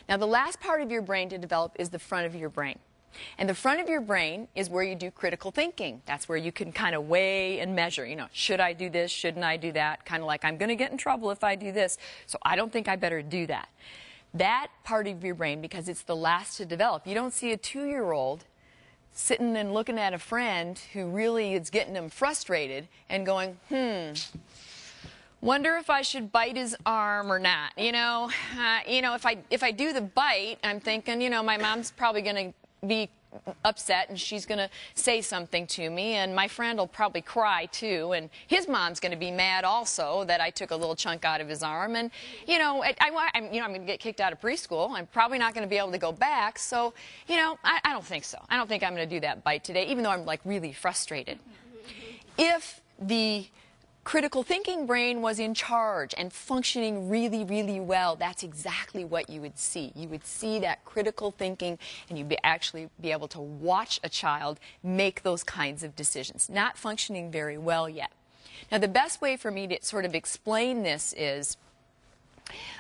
Now, the last part of your brain to develop is the front of your brain. And the front of your brain is where you do critical thinking. That's where you can kind of weigh and measure, should I do this, shouldn't I do that? Kind of like, I'm going to get in trouble if I do this, so I don't think I better do that. That part of your brain, because it's the last to develop, you don't see a 2-year-old sitting and looking at a friend who really is getting them frustrated and going, wonder if I should bite his arm or not. If I do the bite, I'm thinking, my mom's probably going to be upset and she's going to say something to me, and my friend will probably cry too, and his mom's going to be mad also that I took a little chunk out of his arm, and I'm going to get kicked out of preschool. I'm probably not going to be able to go back, so I don't think so. I don't think I'm going to do that bite today, even though I'm like really frustrated. If the critical thinking brain was in charge and functioning really, really well, that's exactly what you would see. You would see that critical thinking, and you'd actually be able to watch a child make those kinds of decisions. Not functioning very well yet. Now, the best way for me to sort of explain this is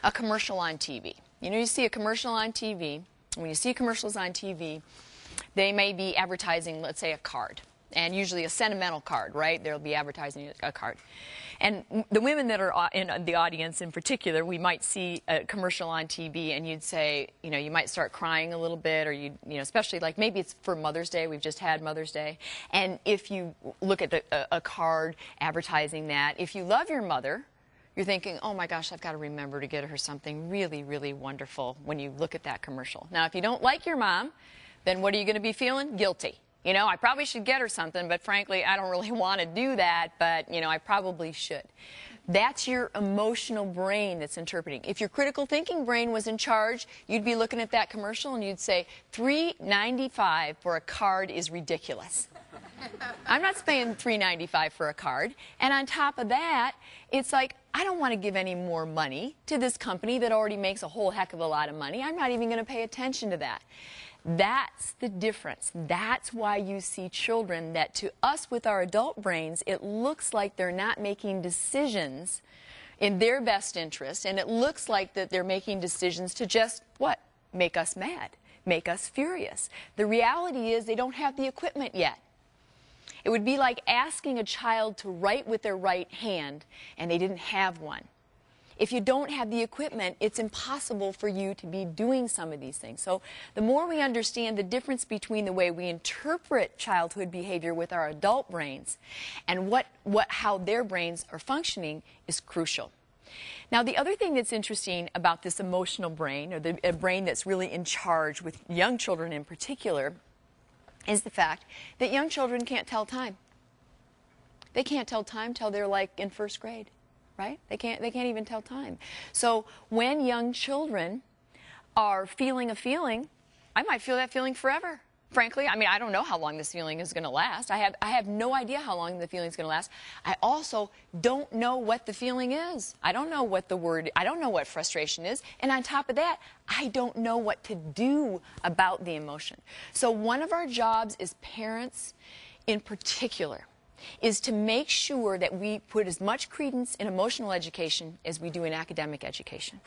a commercial on TV. You see a commercial on TV. When you see commercials on TV, they may be advertising, let's say, a card. And usually a sentimental card, right? They'll be advertising a card. And the women that are in the audience in particular, we might see a commercial on TV and you'd say, you might start crying a little bit, or especially like maybe it's for Mother's Day. We've just had Mother's Day. And if you look at a card advertising that, if you love your mother, you're thinking, oh my gosh, I've got to remember to get her something really, really wonderful when you look at that commercial. Now, if you don't like your mom, then what are you going to be feeling? Guilty. I probably should get her something, but frankly, I don't really want to do that, but, I probably should. That's your emotional brain that's interpreting. If your critical thinking brain was in charge, you'd be looking at that commercial and you'd say, $3.95 for a card is ridiculous. I'm not paying $3.95 for a card. And on top of that, it's like, I don't want to give any more money to this company that already makes a whole heck of a lot of money. I'm not even going to pay attention to that. That's the difference. That's why you see children that to us with our adult brains, it looks like they're not making decisions in their best interest, and it looks like that they're making decisions to just, what? Make us mad, make us furious. The reality is they don't have the equipment yet. It would be like asking a child to write with their right hand and they didn't have one. If you don't have the equipment, it's impossible for you to be doing some of these things. So the more we understand the difference between the way we interpret childhood behavior with our adult brains and how their brains are functioning is crucial. Now, the other thing that's interesting about this emotional brain, or a brain that's really in charge with young children in particular, is the fact that young children can't tell time. They can't tell time till they're like in first grade. Right? They can't even tell time. So when young children are feeling a feeling, I might feel that feeling forever. Frankly, I don't know how long this feeling is going to last. I have no idea how long the feeling is going to last. I also don't know what the feeling is. I don't know I don't know what frustration is. And on top of that, I don't know what to do about the emotion. So one of our jobs as parents in particular is to make sure that we put as much credence in emotional education as we do in academic education.